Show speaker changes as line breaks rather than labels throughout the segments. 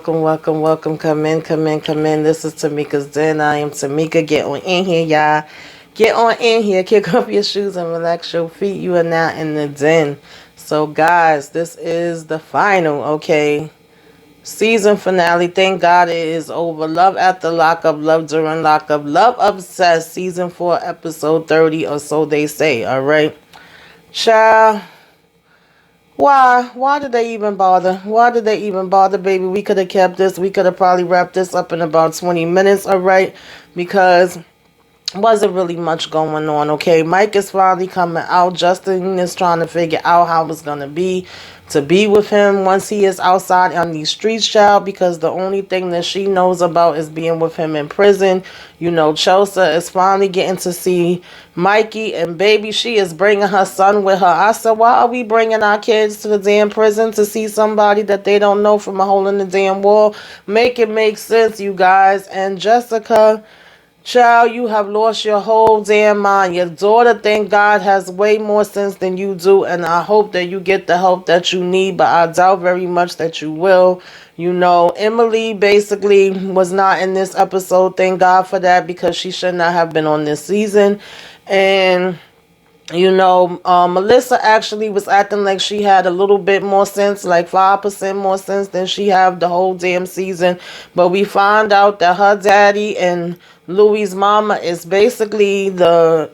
welcome. Come in, come in, come in. This is Tamika's Den. I am Tamika. Get on in here, y'all. Get on in here. Kick off your shoes and relax your feet. You are now in the den. So, guys, this is the final, okay? Season finale. Thank God it is over. Love after lockup, love during lockup, love obsessed. Season 4, episode 30, or so they say, alright? Child. Why? Why did they even bother? Why did they even bother, baby? We could have kept this. We could have probably wrapped this up in about 20 minutes, all right? Because wasn't really much going on, okay? Mike is finally coming out. Justin is trying to figure out how it's going to be with him once he is outside on these streets, child, because the only thing that she knows about is being with him in prison. You know, Chelsea is finally getting to see Mikey, and baby, she is bringing her son with her. I said, why are we bringing our kids to the damn prison to see somebody that they don't know from a hole in the damn wall? Make it make sense, you guys. And Jessica, child, you have lost your whole damn mind. Your daughter, thank God, has way more sense than you do, and I hope that you get the help that you need, but I doubt very much that you will. You know, Emily basically was not in this episode. Thank God for that, because she should not have been on this season. And you know, Melissa actually was acting like she had a little bit more sense, like 5% more sense than she had the whole damn season. But we find out that her daddy and Louie's mama is basically the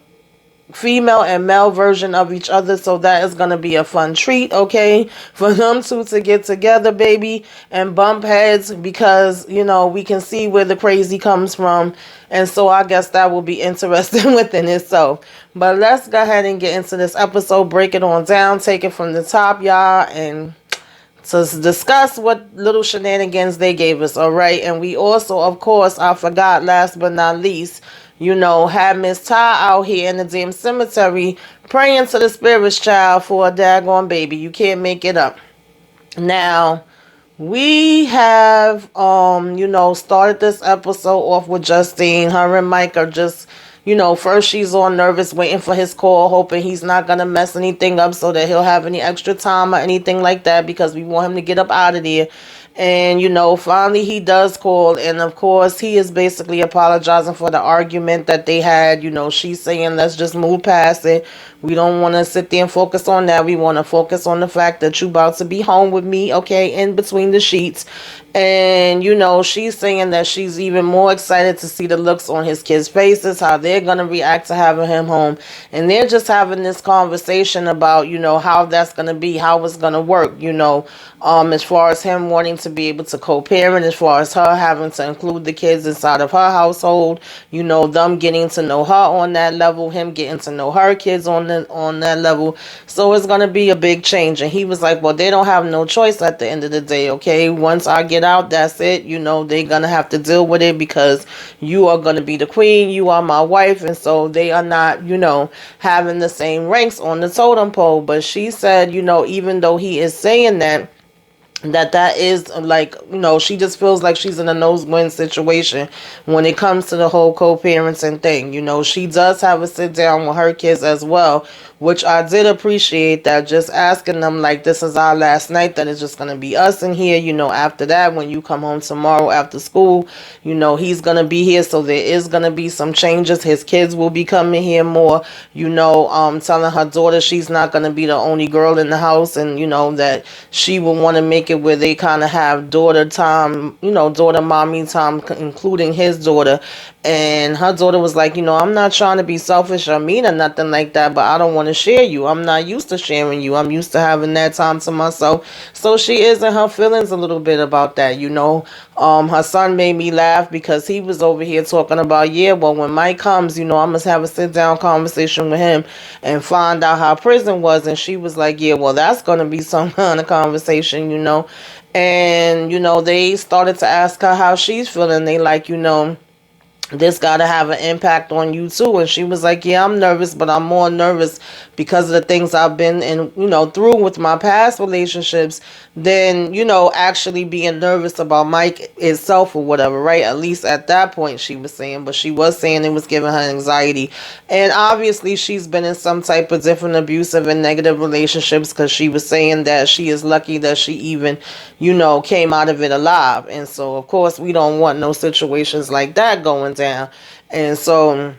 female and male version of each other, so that is going to be a fun treat, okay, for them two to get together, baby, and bump heads, because, you know, we can see where the crazy comes from, and so I guess that will be interesting within itself. But let's go ahead and get into this episode, break it on down, take it from the top, y'all, and to discuss what little shenanigans they gave us, all right? And we also, of course, I forgot, last but not least, you know, had Miss Ty out here in the damn cemetery praying to the spirits, child, for a daggone baby. You can't make it up. Now, we have, you know, started this episode off with Justine. Her and Mike are just, you know, first she's all nervous, waiting for his call, hoping he's not going to mess anything up so that he'll have any extra time or anything like that, because we want him to get up out of there. And, you know, finally he does call. And, of course, he is basically apologizing for the argument that they had. You know, she's saying, let's just move past it. We don't want to sit there and focus on that. We want to focus on the fact that you about to be home with me, okay, in between the sheets. And, you know, she's saying that she's even more excited to see the looks on his kids' faces, how they're going to react to having him home. And they're just having this conversation about, you know, how that's going to be, how it's going to work, you know, as far as him wanting to be able to co-parent, as far as her having to include the kids inside of her household, you know, them getting to know her on that level, him getting to know her kids on that level. So it's going to be a big change. And he was like, well, they don't have no choice at the end of the day, okay? Once I get out, that's it. You know, they're going to have to deal with it, because you are going to be the queen, you are my wife, and so they are not, you know, having the same ranks on the totem pole. But she said, you know, even though he is saying that is like, you know, she just feels like she's in a no-win situation when it comes to the whole co-parenting thing. You know, she does have a sit down with her kids as well, which I did appreciate that, just asking them like, this is our last night, that it's just going to be us in here. You know, after that, when you come home tomorrow after school, you know, he's going to be here, so there is going to be some changes. His kids will be coming here more, you know, telling her daughter she's not going to be the only girl in the house, and, you know, that she will want to make it where they kind of have daughter time, you know, daughter mommy time, including his daughter. And her daughter was like, you know, I'm not trying to be selfish or mean or nothing like that, but I don't want to share you. I'm not used to sharing you. I'm used to having that time to myself. So she is in her feelings a little bit about that, you know. Her son made me laugh, because he was over here talking about, yeah, well, when Mike comes, you know, I must have a sit down conversation with him and find out how prison was. And she was like, yeah, well, that's going to be some kind of conversation, you know. And, you know, they started to ask her how she's feeling. They like, you know, this got to have an impact on you too. And she was like, yeah, I'm nervous, but I'm more nervous because of the things I've been in, through with my past relationships than, actually being nervous about Mike itself or whatever, right? At least at that point, she was saying. But she was saying it was giving her anxiety. And obviously she's been in some type of different abusive and negative relationships, because she was saying that she is lucky that she even, came out of it alive. And so of course we don't want no situations like that going down. And so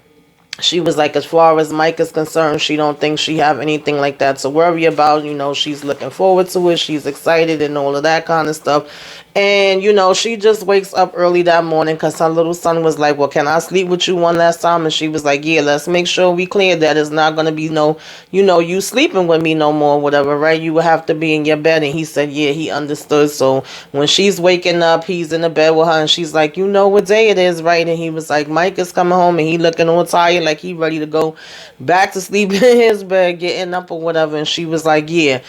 she was like, as far as Mike is concerned, she don't think she have anything like that to worry about. She's looking forward to it. She's excited and all of that kind of stuff. And, she just wakes up early that morning because her little son was like, well, can I sleep with you one last time? And she was like, yeah, let's make sure we clear that it's not going to be no, you sleeping with me no more, whatever, right? You will have to be in your bed. And he said, yeah, he understood. So when she's waking up, he's in the bed with her and she's like, you know what day it is, right? And he was like, Mike is coming home and he looking all tired, like he ready to go back to sleep in his bed, getting up or whatever. And she was like, yeah,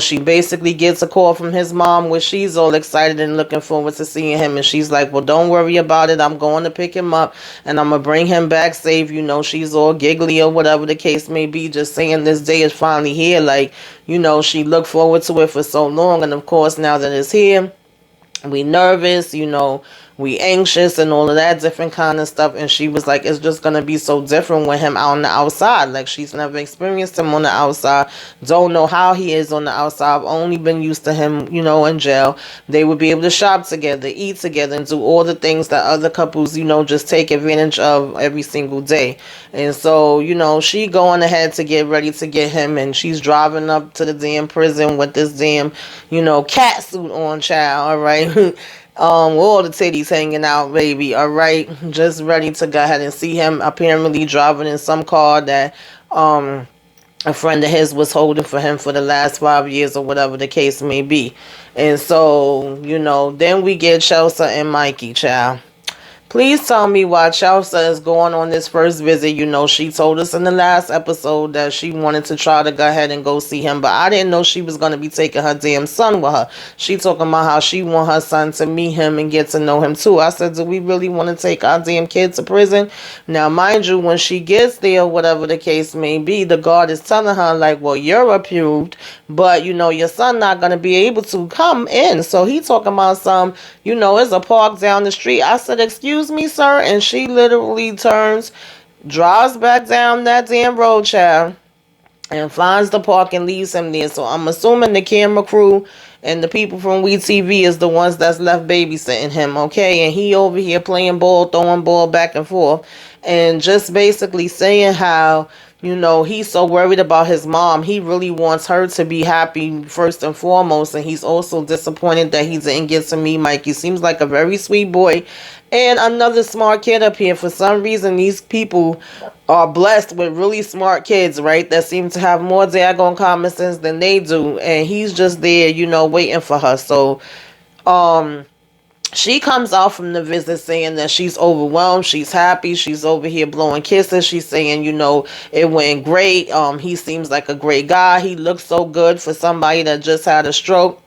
she basically gets a call from his mom where she's all excited and looking forward to seeing him. And she's like, well, don't worry about it. I'm going to pick him up and I'm going to bring him back safe. She's all giggly or whatever the case may be, just saying this day is finally here. Like, she looked forward to it for so long. And of course, now that it's here, we nervous, we anxious and all of that different kind of stuff. And she was like, it's just gonna be so different with him out on the outside. Like, she's never experienced him on the outside, don't know how he is on the outside. I've only been used to him, in jail. They would be able to shop together, eat together, and do all the things that other couples, just take advantage of every single day. And so, she going ahead to get ready to get him, and she's driving up to the damn prison with this damn, cat suit on, child, all right? All the titties hanging out, baby, all right? Just ready to go ahead and see him, apparently driving in some car that a friend of his was holding for him for the last 5 years or whatever the case may be. And so, then we get Chelsea and Mikey, child. Please tell me why Chelsea is going on this first visit. She told us in the last episode that she wanted to try to go ahead and go see him, but I didn't know she was going to be taking her damn son with her. She talking about how she want her son to meet him and get to know him too. I said, do we really want to take our damn kid to prison? Now, mind you, when she gets there, whatever the case may be, the guard is telling her like, well, you're approved, but your son not going to be able to come in. So he talking about some, it's a park down the street. I said, excuse me, sir. And she literally drives back down that damn road, child, and finds the park and leaves him there. So I'm assuming the camera crew and the people from WeTV is the ones that's left babysitting him, okay? And he over here playing ball, throwing ball back and forth, and just basically saying how, he's so worried about his mom. He really wants her to be happy first and foremost. And he's also disappointed that he didn't get to meet Mike. He seems like a very sweet boy and another smart kid up here. For some reason, these people are blessed with really smart kids, right? That seem to have more daggone common sense than they do. And he's just there, waiting for her. So, she comes out from the visit saying that she's overwhelmed, she's happy, she's over here blowing kisses. She's saying, it went great. He seems like a great guy. He looks so good for somebody that just had a stroke.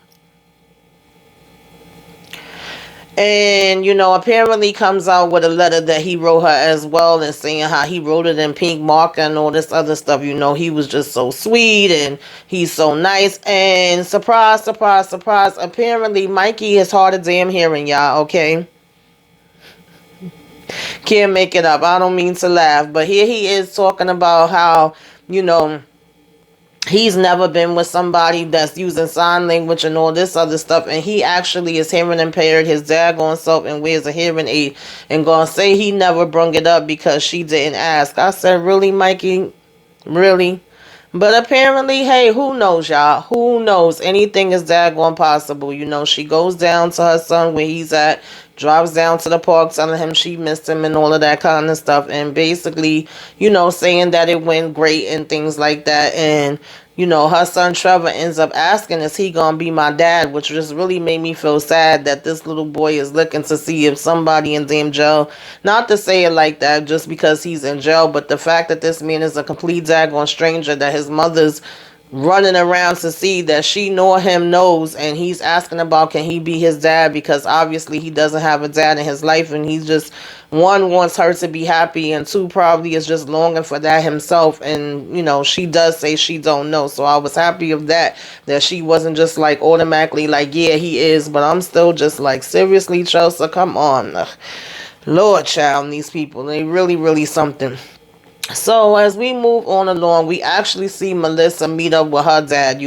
And, apparently comes out with a letter that he wrote her as well, and saying how he wrote it in pink marker and all this other stuff. He was just so sweet and he's so nice. And surprise, surprise, surprise. Apparently, Mikey is hard of damn hearing, y'all, okay? Can't make it up. I don't mean to laugh. But here he is talking about how, he's never been with somebody that's using sign language and all this other stuff, and he actually is hearing impaired his daggone self and wears a hearing aid, and gonna say he never brung it up because she didn't ask. I said, really, Mikey? Really? But apparently, hey, who knows, y'all? Who knows? Anything is daggone possible. She goes down to her son where he's at, drives down to the park telling him she missed him and all of that kind of stuff. And basically, saying that it went great and things like that. And, her son Trevor ends up asking, is he going to be my dad? Which just really made me feel sad that this little boy is looking to see if somebody in damn jail, not to say it like that just because he's in jail, but the fact that this man is a complete daggone stranger, that his mother's running around to see that she nor him knows, and he's asking about can he be his dad, because obviously he doesn't have a dad in his life, and he's just, one, wants her to be happy, and two, probably is just longing for that himself. And she does say she don't know, so I was happy of that she wasn't just like automatically like, yeah, he is. But I'm still just like, seriously, Chelsea, come on. Ugh. Lord, child, these people, they really, really something. So as we move on along, we actually see Melissa meet up with her dad,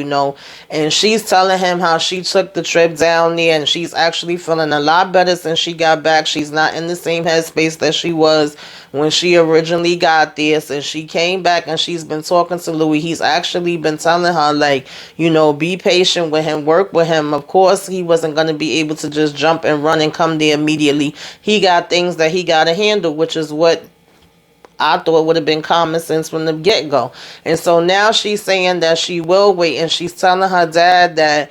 and she's telling him how she took the trip down there, and she's actually feeling a lot better since she got back. She's not in the same headspace that she was when she originally got there. Since she came back and she's been talking to Louis, he's actually been telling her, like, be patient with him, work with him. Of course, he wasn't going to be able to just jump and run and come there immediately. He got things that he got to handle, which is what I thought would have been common sense from the get-go. And so now she's saying that she will wait, and she's telling her dad that,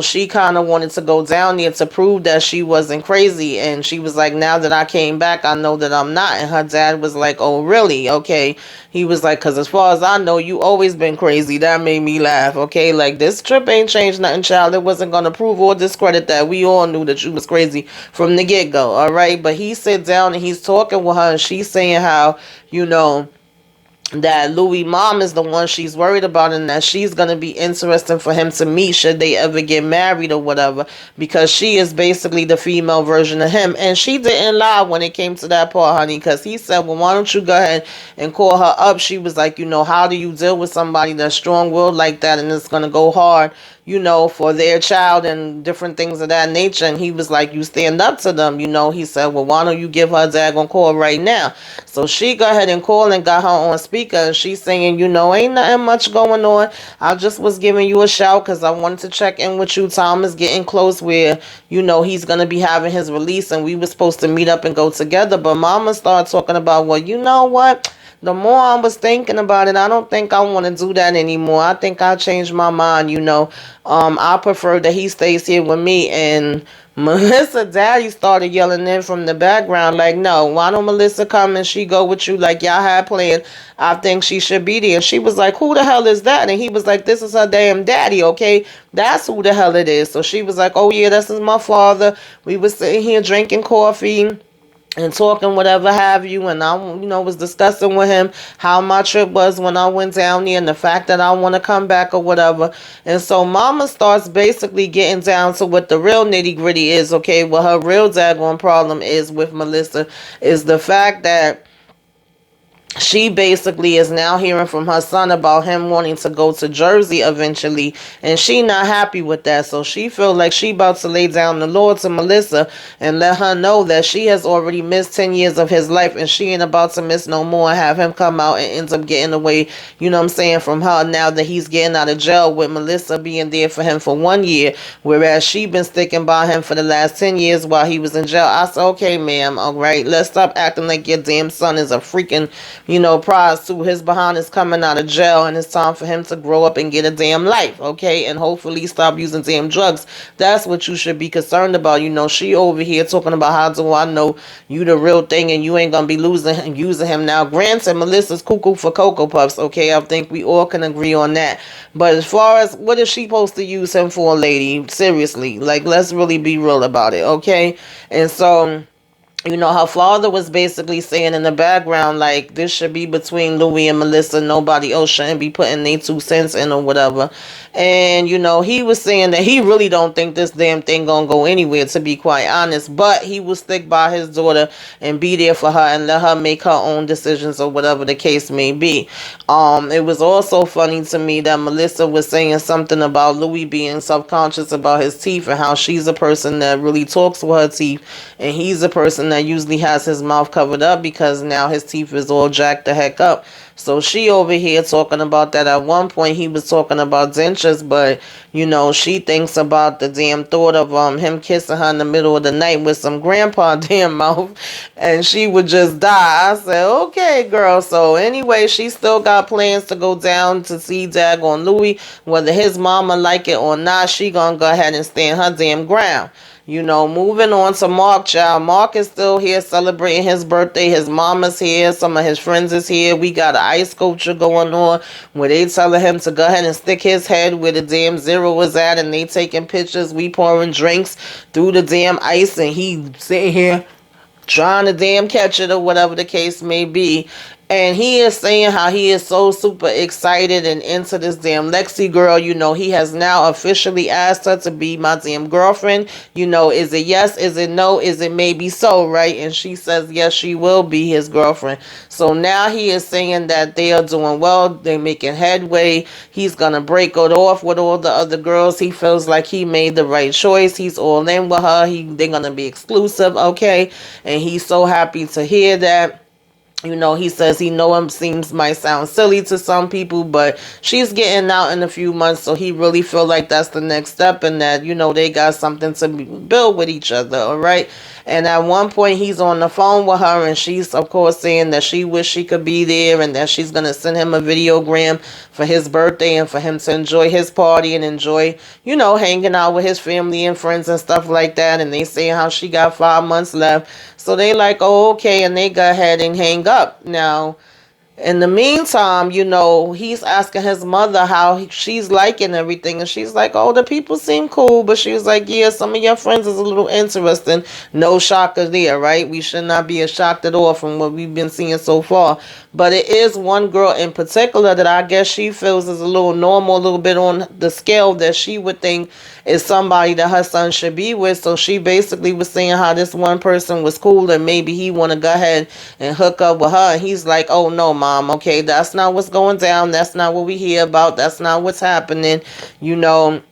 she kind of wanted to go down there to prove that she wasn't crazy. And she was like, now that I came back, I know that I'm not. And her dad was like, oh, really? Okay. He was like, because as far as I know, you always been crazy. That made me laugh. Okay, like, this trip ain't changed nothing, child. It wasn't going to prove or discredit that. We all knew that you was crazy from the get-go, all right? But he sat down and he's talking with her, and she's saying how, that Louis' mom is the one she's worried about, and that she's going to be interesting for him to meet should they ever get married or whatever, because she is basically the female version of him. And she didn't lie when it came to that part, honey, because he said, well, why don't you go ahead and call her up? She was like, how do you deal with somebody that's strong-willed like that, and it's going to go hard, for their child and different things of that nature? And he was like, you stand up to them. He said, well, why don't you give her a daggone call right now? So she go ahead and call and got her on speaker, and she's saying, ain't nothing much going on. I just was giving you a shout because I wanted to check in with you. Tom is getting close where, he's going to be having his release, and we were supposed to meet up and go together. But Mama started talking about, well, you know what? The more I was thinking about it, I don't think I want to do that anymore. I think I changed my mind, I prefer that he stays here with me. And Melissa daddy started yelling in from the background like, no, why don't Melissa come and she go with you like y'all had planned? I think she should be there. And she was like, who the hell is that? And he was like, this is her damn daddy, okay? That's who the hell it is. So she was like, oh yeah, this is my father. We were sitting here drinking coffee and talking whatever have you, and I was discussing with him how my trip was when I went down there, and the fact that I want to come back or whatever. And so Mama starts basically getting down to what the real nitty gritty is, okay? What her real daggone problem is with Melissa is the fact that she basically is now hearing from her son about him wanting to go to Jersey eventually, and she not happy with that. So she feel like she about to lay down the law to Melissa and let her know that she has already missed 10 years of his life, and she ain't about to miss no more and have him come out and ends up getting away, from her now that he's getting out of jail, with Melissa being there for him for 1 year, whereas she been sticking by him for the last 10 years while he was in jail. I said, okay, ma'am, all right, let's stop acting like your damn son is a freaking prize to his behind is coming out of jail, and it's time for him to grow up and get a damn life, okay? And hopefully stop using damn drugs. That's what you should be concerned about. She over here talking about how do I know you the real thing and you ain't gonna be using him. Now, granted, Melissa's cuckoo for Cocoa Puffs, okay? I think we all can agree on that. But as far as what is she supposed to use him for, lady? Seriously, like, let's really be real about it, okay? And so her father was basically saying in the background, like, this should be between Louis and Melissa. Nobody else shouldn't be putting their 2 cents in or whatever. And, he was saying that he really don't think this damn thing gonna go anywhere, to be quite honest. But he will stick by his daughter and be there for her and let her make her own decisions or whatever the case may be. It was also funny to me that Melissa was saying something about Louis being self-conscious about his teeth, and how she's a person that really talks with her teeth, and he's a person that usually has his mouth covered up because now his teeth is all jacked the heck up. So she over here talking about that. At one point he was talking about dentures, but she thinks about the damn thought of him kissing her in the middle of the night with some grandpa damn mouth, and she would just die. I said, okay, girl. So anyway, she still got plans to go down to see daggone Louis, whether his mama like it or not. She gonna go ahead and stand her damn ground. Moving on to Mark, child. Mark is still here celebrating his birthday. His mama's here. Some of his friends is here. We got an ice sculpture going on where they telling him to go ahead and stick his head where the damn zero is at, and they taking pictures. We pouring drinks through the damn ice, and he sitting here trying to damn catch it or whatever the case may be. And he is saying how he is so super excited and into this damn Lexi girl. He has now officially asked her to be my damn girlfriend. Is it yes? Is it no? Is it maybe so, right? And she says yes, she will be his girlfriend. So now he is saying that they are doing well. They're making headway. He's going to break it off with all the other girls. He feels like he made the right choice. He's all in with her. They're going to be exclusive, okay? And he's so happy to hear that. He says he know him might sound silly to some people, but she's getting out in a few months, so he really feel like that's the next step, and that, they got something to build with each other, all right? And at one point, he's on the phone with her, and she's, of course, saying that she wish she could be there, and that she's going to send him a videogram for his birthday, and for him to enjoy his party, and enjoy, hanging out with his family and friends and stuff like that. And they say how she got 5 months left. So they like, oh, okay, and they go ahead and hang up. Now, in the meantime, he's asking his mother how she's liking everything. And she's like, oh, the people seem cool. But she was like, yeah, some of your friends is a little interesting. No shocker there, right? We should not be shocked at all from what we've been seeing so far. But it is one girl in particular that I guess she feels is a little normal, a little bit on the scale that she would think is somebody that her son should be with. So she basically was saying how this one person was cool and maybe he want to go ahead and hook up with her. And he's like, oh, no, mom, okay, that's not what's going down. That's not what we hear about. That's not what's happening. It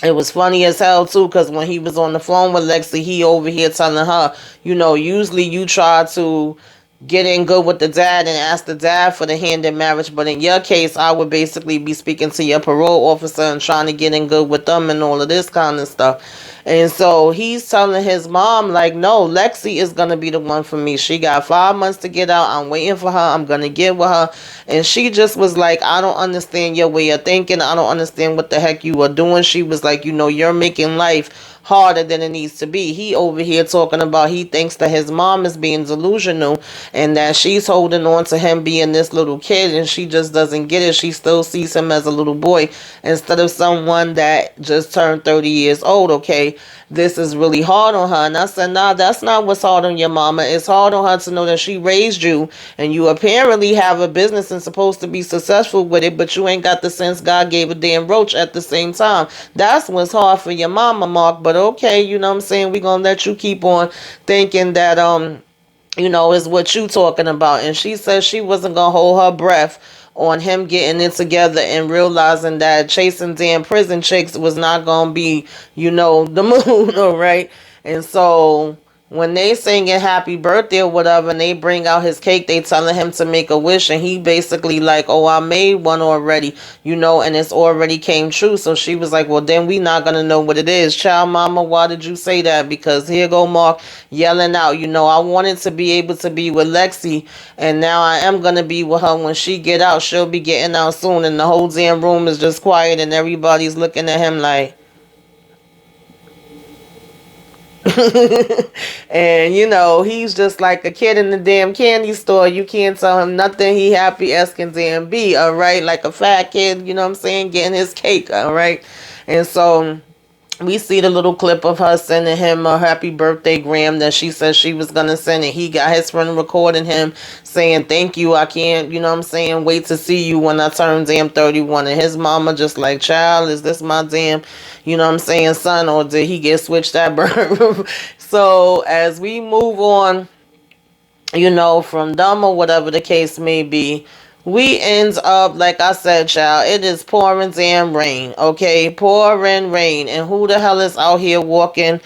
was funny as hell, too, because when he was on the phone with Lexi, he over here telling her, usually you try to get in good with the dad and ask the dad for the hand in marriage. But in your case, I would basically be speaking to your parole officer and trying to get in good with them and all of this kind of stuff. And so he's telling his mom, like, no, Lexi is going to be the one for me. She got 5 months to get out. I'm waiting for her. I'm going to get with her. And she just was like, I don't understand your way of thinking. I don't understand what the heck you are doing. She was like, you're making life harder than it needs to be. He over here talking about he thinks that his mom is being delusional and that she's holding on to him being this little kid, and she just doesn't get it. She still sees him as a little boy instead of someone that just turned 30 years old, okay? This is really hard on her. And I said, nah, that's not what's hard on your mama. It's hard on her to know that she raised you and you apparently have a business and supposed to be successful with it, but you ain't got the sense God gave a damn roach at the same time. That's what's hard for your mama, Mark. But okay, you know what I'm saying? We're going to let you keep on thinking that, is what you talking about. And she said she wasn't going to hold her breath on him getting it together and realizing that chasing damn prison chicks was not going to be, the mood, all right? And so when they singing happy birthday or whatever and they bring out his cake, they telling him to make a wish, and he basically like, oh, I made one already, and it's already came true. So she was like, well, then we not gonna know what it is. Child mama, why did you say that? Because here go Mark yelling out, I wanted to be able to be with Lexi, and now I am gonna be with her when she get out. She'll be getting out soon. And the whole damn room is just quiet and everybody's looking at him like and he's just like a kid in the damn candy store. You can't tell him nothing. He happy as can damn be, all right? Like a fat kid, you know what I'm saying, getting his cake, all right? And so we see the little clip of her sending him a happy birthday gram that she said she was going to send, and he got his friend recording him saying, thank you, I can't, wait to see you when I turn damn 31. And his mama just like, child, is this my damn, son, or did he get switched that bird? So as we move on, from them or whatever the case may be, we ends up, like I said, child, it is pouring damn rain, okay? Pouring rain. And who the hell is out here walking,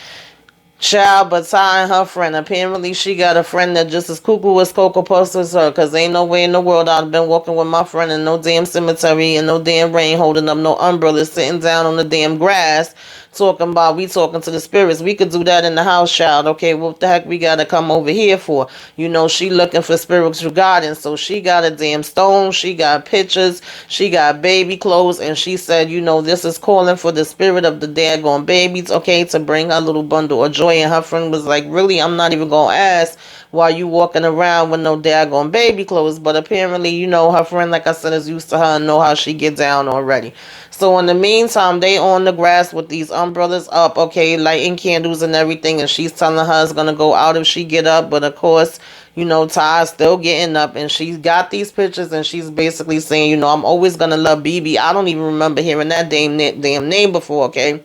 child, but Ty and her friend? Apparently she got a friend that just as cuckoo as Cocoa Puffs as her, because ain't no way in the world I've been walking with my friend in no damn cemetery and no damn rain, holding up no umbrella, sitting down on the damn grass, talking about we talking to the spirits. We could do that in the house, child. Okay, what the heck we gotta come over here for? She looking for spiritual guidance. So she got a damn stone, she got pictures, she got baby clothes, and she said, this is calling for the spirit of the daggone babies, okay, to bring her little bundle of joy. And her friend was like, really, I'm not even gonna ask while you walking around with no daggone baby clothes. But apparently, her friend, like I said, is used to her and know how she get down already. So in the meantime, they on the grass with these umbrellas up, okay, lighting candles and everything, and she's telling her it's gonna go out if she get up. But of course, Ty's still getting up, and she's got these pictures, and she's basically saying, I'm always gonna love BB. I don't even remember hearing that damn name before, okay?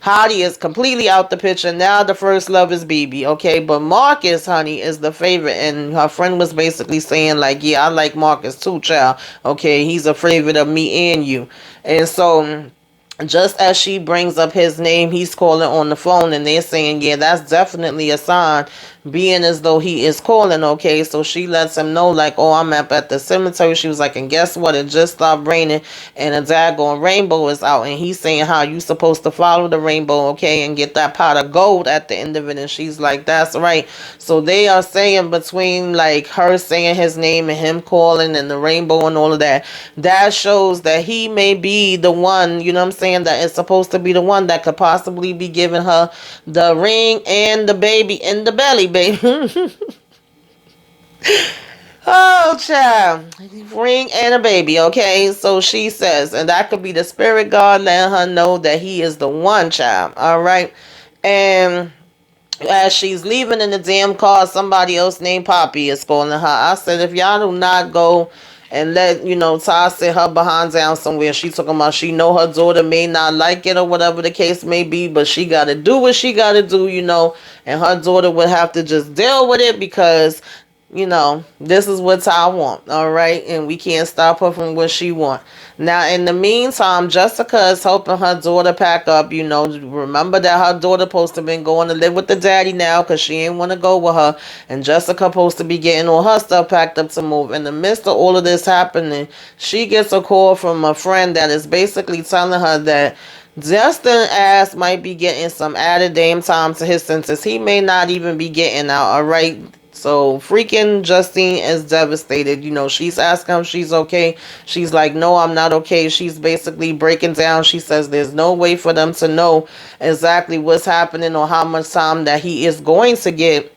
Hottie is completely out the picture. Now the first love is BB, okay? But Marcus, honey, is the favorite. And her friend was basically saying, like, yeah, I like Marcus too, child. Okay, he's a favorite of me and you. And so just as she brings up his name, he's calling on the phone, and they're saying, yeah, that's definitely a sign, being as though he is calling, okay? So she lets him know, like, oh, I'm up at the cemetery. She was like, and guess what? It just stopped raining, and a daggone rainbow is out. And he's saying how you supposed to follow the rainbow, okay, and get that pot of gold at the end of it. And she's like, that's right. So they are saying, between like her saying his name and him calling and the rainbow and all of that, that shows that he may be the one, you know what I'm saying, that is supposed to be the one that could possibly be giving her the ring and the baby in the belly, baby. Oh, child. Ring and a baby, okay? So she says, and that could be the spirit God letting her know that he is the one, child. All right? And as she's leaving in the damn car, somebody else named Poppy is calling her. I said, if y'all do not go and let, Ty sit her behind down somewhere. She talking about she know her daughter may not like it or whatever the case may be, but she got to do what she got to do, and her daughter would have to just deal with it because this is what I want, all right? And we can't stop her from what she want. Now, in the meantime, Jessica is helping her daughter pack up, Remember that her daughter supposed to been going to live with the daddy now because she ain't want to go with her. And Jessica supposed to be getting all her stuff packed up to move. In the midst of all of this happening, she gets a call from a friend that is basically telling her that Justin ass might be getting some added damn time to his sentence. He may not even be getting out, all right? So freaking Justine is devastated. She's asking him if she's okay. She's like, no, I'm not okay. She's basically breaking down. She says there's no way for them to know exactly what's happening or how much time that he is going to get.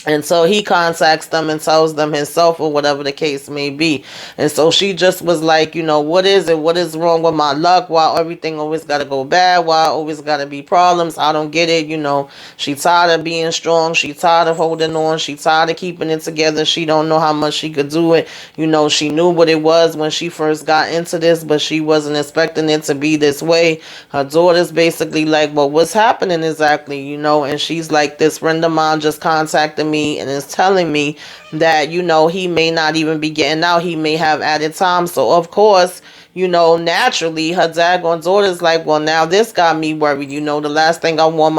And so he contacts them and tells them himself or whatever the case may be. And so she just was like, what is it? What is wrong with my luck? Why everything always got to go bad? Why always got to be problems? I don't get it. She tired of being strong. She tired of holding on. She tired of keeping it together. She don't know how much she could do it. She knew what it was when she first got into this, but she wasn't expecting it to be this way. Her daughter's basically like, well, what's happening exactly? And she's like, this friend of mine just contacted me and is telling me that he may not even be getting out. He may have added time. So of course, naturally her daggone daughter's like, well, now this got me worried. The last thing I want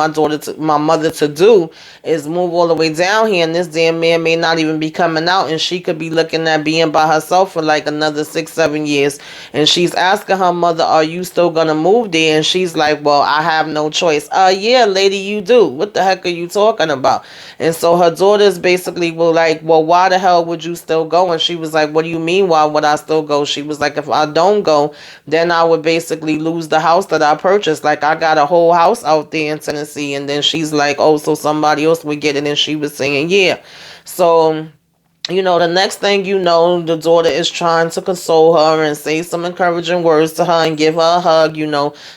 my mother to do is move all the way down here, and this damn man may not even be coming out, and she could be looking at being by herself for like another 6-7 years. And she's asking her mother, are you still gonna move there? And she's like, well, I have no choice. Yeah, lady, you do. What the heck are you talking about? And so her daughters basically were like, well, why the hell would you still go? And she was like, what do you mean, why would I still go? She was like, if I don't go, then I would basically lose the house that I purchased. Like, I got a whole house out there in Tennessee. And then she's like, oh, so somebody else would get it. And she was saying, yeah. So the next thing the daughter is trying to console her and say some encouraging words to her and give her a hug.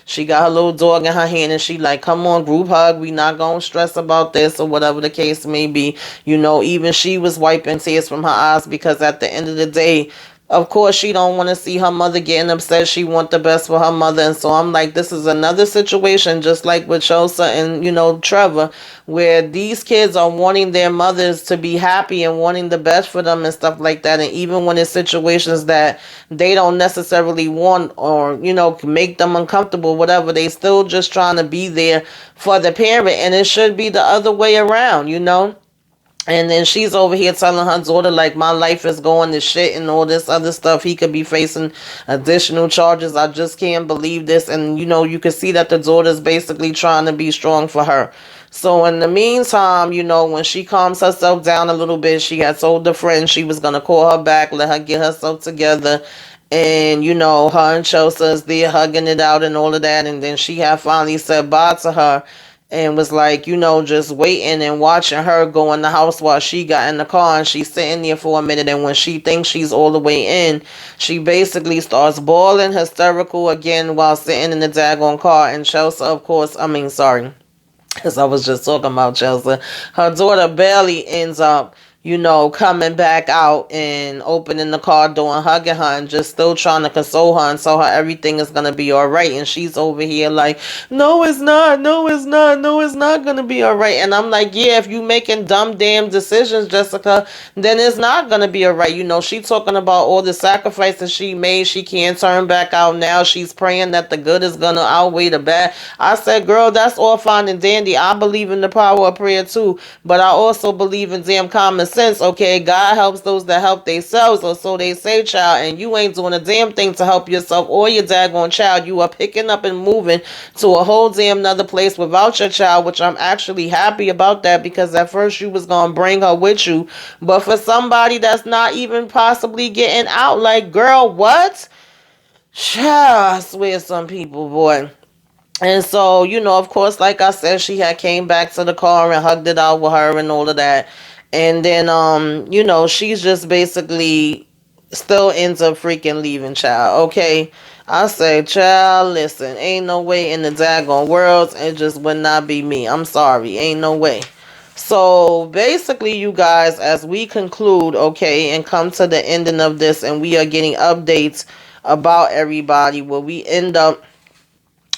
She got her little dog in her hand, and she like, come on, group hug. We not gonna stress about this or whatever the case may be. Even she was wiping tears from her eyes, because at the end of the day, of course, she don't want to see her mother getting upset. She want the best for her mother. And so I'm like, this is another situation, just like with Chosa and, Trevor, where these kids are wanting their mothers to be happy and wanting the best for them and stuff like that. And even when it's situations that they don't necessarily want or, make them uncomfortable, whatever, they still just trying to be there for the parent. And it should be the other way around. And then she's over here telling her daughter, like, my life is going to shit and all this other stuff. He could be facing additional charges. I just can't believe this. And, you can see that the daughter's basically trying to be strong for her. So in the meantime, when she calms herself down a little bit, she had told the friend she was going to call her back, let her get herself together. And, her and Chelsea is there hugging it out and all of that. And then she had finally said bye to her and was like, just waiting and watching her go in the house while she got in the car, and she's sitting there for a minute. And when she thinks she's all the way in, she basically starts bawling hysterical again while sitting in the daggone car. And Chelsea, of course, sorry, because I was just talking about Chelsea. Her daughter barely ends up, coming back out and opening the car door and hugging her and just still trying to console her and tell her everything is going to be all right. And she's over here like, no, it's not. No, it's not. No, it's not going to be all right. And I'm like, yeah, if you making dumb damn decisions, Jessica, then it's not going to be all right. She talking about all the sacrifices she made. She can't turn back out now. She's praying that the good is going to outweigh the bad. I said, girl, that's all fine and dandy. I believe in the power of prayer too, but I also believe in damn common sense, okay? God helps those that help themselves, or so they say, child, and you ain't doing a damn thing to help yourself or your daggone child. You are picking up and moving to a whole damn another place without your child, which I'm actually happy about that, because at first you was gonna bring her with you, but for somebody that's not even possibly getting out, like, girl, what? Child, I swear some people, boy. And so, of course, like I said, she had came back to the car and hugged it out with her and all of that. And then, she's just basically still ends up freaking leaving, child. Okay. I say, child, listen, ain't no way in the daggone world. It just would not be me. I'm sorry. Ain't no way. So basically, you guys, as we conclude, okay, and come to the ending of this, and we are getting updates about everybody, where we end up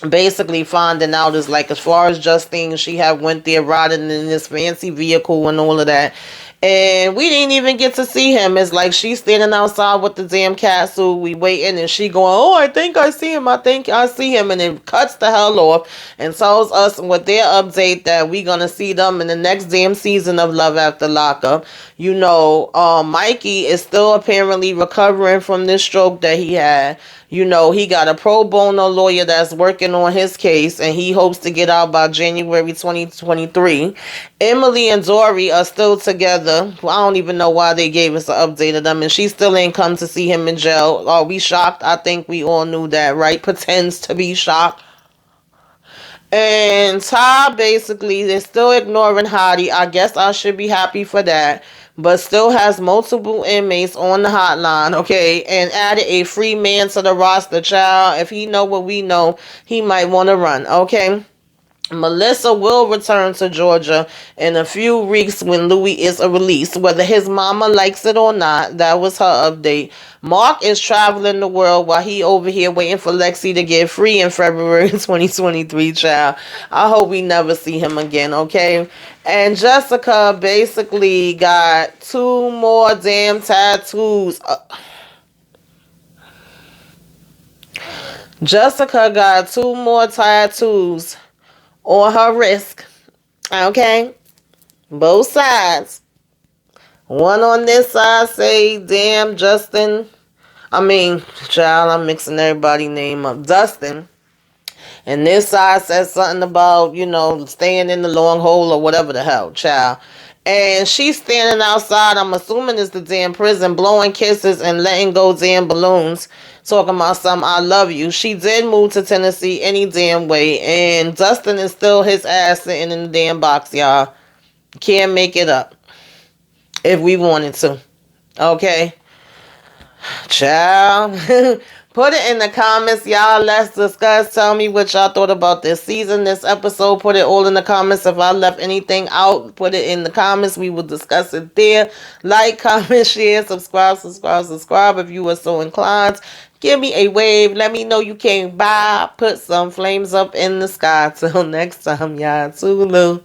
basically finding out is, like, as far as Justine, she had went there riding in this fancy vehicle and all of that, and we didn't even get to see him. It's like she's standing outside with the damn castle, we waiting, and she going, oh, I think I see him, I think I see him, and it cuts the hell off and tells us with their update that we gonna see them in the next damn season of Love After Lockup. Mikey is still apparently recovering from this stroke that he had. He got a pro bono lawyer that's working on his case, and he hopes to get out by January 2023. Emily and Dory are still together. I don't even know why they gave us an update of them, and she still ain't come to see him in jail. Are we shocked? I think we all knew that, right? Pretends to be shocked. And Ty basically is still ignoring Hottie. I guess I should be happy for that. But still has multiple inmates on the hotline, okay? And added a free man to the roster, child. If he know what we know, he might want to run, okay? Melissa will return to Georgia in a few weeks when Louis is released, whether his mama likes it or not. That was her update. Mark is traveling the world while he over here waiting for Lexi to get free in February 2023, child. I hope we never see him again, okay? And Jessica basically got 2 more damn tattoos. Jessica got 2 more tattoos on her wrist, okay? Both sides. One on this side say, damn, Justin. Child, I'm mixing everybody's name up. Dustin. And this side says something about, staying in the long hole or whatever the hell, child. And she's standing outside, I'm assuming it's the damn prison, blowing kisses and letting go damn balloons, talking about some I love you. She did move to Tennessee any damn way, and Dustin is still his ass sitting in the damn box, y'all. Can't make it up if we wanted to. Okay? Child. Put it in the comments, y'all. Let's discuss. Tell me what y'all thought about this season, this episode. Put it all in the comments. If I left anything out, put it in the comments. We will discuss it there. Like, comment, share, subscribe if you were so inclined. Give me a wave. Let me know you came by. Put some flames up in the sky. Till next time, y'all. Toodaloo.